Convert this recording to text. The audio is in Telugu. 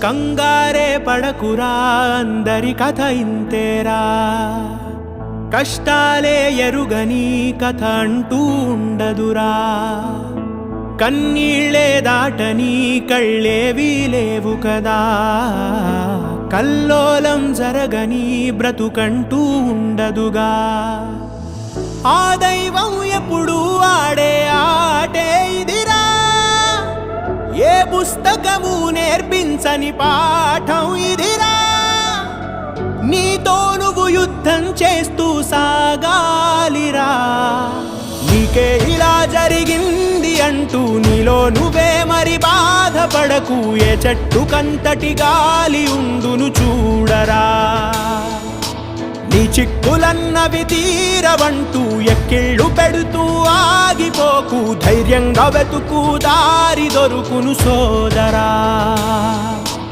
కంగారే పడకురా అందరి కథ ఇంతేరా, కష్టాలే ఎరుగని కథ అంటూ ఉండదురా, కన్నీళ్ళే దాటని కళ్ళేవీ లేవు కదా, కల్లోలం జరగని బ్రతుకంటూ ఉండదుగా. ఆ దైవం ఎప్పుడు ఆడే ఆటే ఇదిరా, ఏ పుస్తకము నేర్పించని పాఠం ఇదిరా, నీతో నువ్వు యుద్ధం చేస్తూ సాగాలిరా. నీకే ఇలా జరిగింది అంటూ నీలో నువ్వే మరి బాధపడకు, ఏ చెట్టు కంతటి గాలి ఉండును చూడరా. నీ చిక్కులన్నవి తీరవంటూ ఎక్కిళ్ళు పెడుతూ ఆగిపోకు, ధైర్యంగా వెతుకు దారి దొరుకును సోదరా.